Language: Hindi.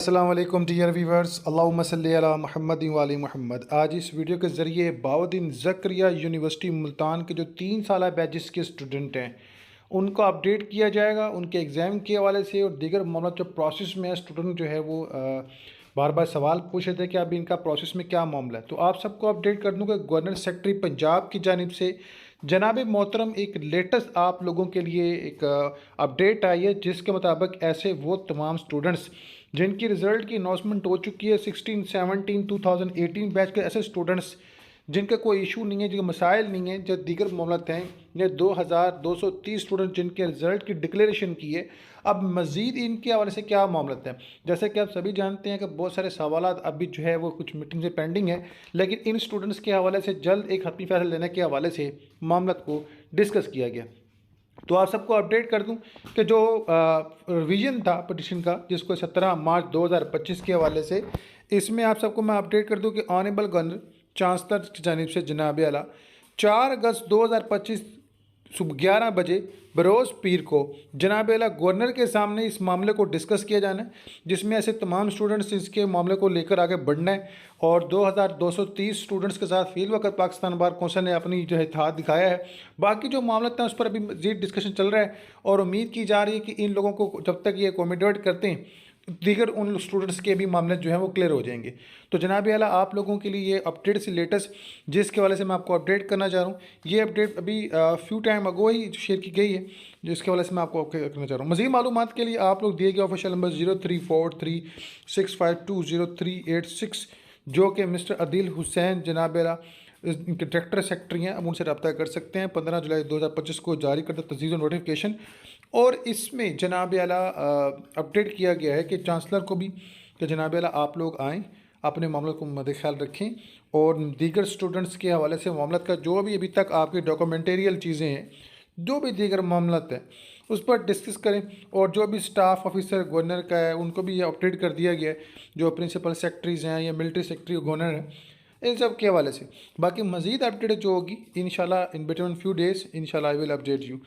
अस्सलाम वालेकुम डियर व्यूवर्स, अल्लाहुम्मा सल्ली अला मुहम्मद व आलि मुहम्मद। आज इस वीडियो के ज़रिए बाउद्दीन ज़करिया यूनिवर्सिटी मुल्तान के जो 3 साल बैचेस के स्टूडेंट हैं उनको अपडेट किया जाएगा, उनके एग्ज़ाम के हवाले से और दीगर मामला जो प्रोसेस में है। स्टूडेंट जो है वो बार बार सवाल पूछ रहे थे कि अभी इनका प्रोसेस में क्या मामला है। तो आप सबको अपडेट कर दूँ कि गवर्नर सेक्रेटरी पंजाब की जानिब से जनाब मोहतरम एक लेटेस्ट आप लोगों के लिए एक अपडेट आई है, जिसके मुताबिक ऐसे वो तमाम स्टूडेंट्स जिनकी रिज़ल्ट की अनाउंसमेंट हो चुकी है 16, 17, 2018 बैच के, ऐसे स्टूडेंट्स जिनका कोई इशू नहीं है, जिनके मसाइल नहीं है, जो दीगर मामलात हैं, ये 2230 स्टूडेंट जिनके रिज़ल्ट की डिक्लेरेशन की है। अब मज़ीद इनके हवाले से क्या मामलात हैं, जैसे कि आप सभी जानते हैं कि बहुत सारे सवालात अभी जो है वो कुछ मीटिंग से पेंडिंग है, लेकिन इन स्टूडेंट्स के हवाले से जल्द एक हतमी फैसला लेने के हवाले से मामलात को डिस्कस किया गया। तो आप सबको अपडेट कर दूं कि जो रिवीजन था पटिशन का, जिसको 17 मार्च 2025 के हवाले से, इसमें आप सबको मैं अपडेट कर दूं कि ऑनरेबल गवर्नर चांसलर की जानिब से जनाब आला 4 अगस्त 2025 सुबह 11 बजे बरोज़ पीर को जनाब आला गवर्नर के सामने इस मामले को डिस्कस किया जाना है, जिसमें ऐसे तमाम स्टूडेंट्स इसके मामले को लेकर आगे बढ़ना है। और 2230 स्टूडेंट्स के साथ फील वक्त पाकिस्तान बार कौंसिल ने अपनी जो है इत्तेहाद दिखाया है। बाकी जो मामला था उस पर अभी मज़ीद डिस्कशन चल रहा है और उम्मीद की जा रही है कि इन लोगों को जब तक ये अकोमोडेट करते हैं, दीगर उन स्टूडेंट्स के भी मामले जो हैं वो क्लियर हो जाएंगे। तो जनाब आला आप लोगों के लिए ये अपडेट से लेटेस्ट जिसके वाले से मैं आपको अपडेट करना चाह रहा हूँ, ये अपडेट अभी फ्यू टाइम अगो ही शेयर की गई है, जिसके वाले से मैं आपको करना चाह रहा हूँ। मज़ीद मालूमात के लिए आप लोग दिए गए ऑफिशियल नंबर 0343652038 जो कि मिस्टर अदील हुसैन जनाब आला इनके डायरेक्टर सेक्रेटरी हैं, अब उनसे रब्ता कर सकते हैं। 15 जुलाई 2025 को जारी करता तजदीद नोटिफिकेशन, और इसमें जनाब आला अपडेट किया गया है कि चांसलर को भी कि जनाब आला आप लोग आएँ, अपने मामलों को मद्दे ख्याल रखें और दीगर स्टूडेंट्स के हवाले से मामला का जो भी अभी तक आपकी डॉक्यूमेंटेरियल चीज़ें हैं, जो भी दीगर मामला हैं, उस पर डिस्कस करें। और जो भी स्टाफ ऑफिसर गवर्नर का है उनको भी ये अपडेट कर दिया गया है, जो प्रिंसिपल सेक्रेटरीज़ हैं या मिलिट्री सेक्रेटरी गवर्नर हैं, इन सब के हवाले से। बाकी मज़ीद अपडेट जो होगी इंशाल्लाह इन बिटवीन फ्यू डेज़ इंशाल्लाह आई विल अपडेट यू।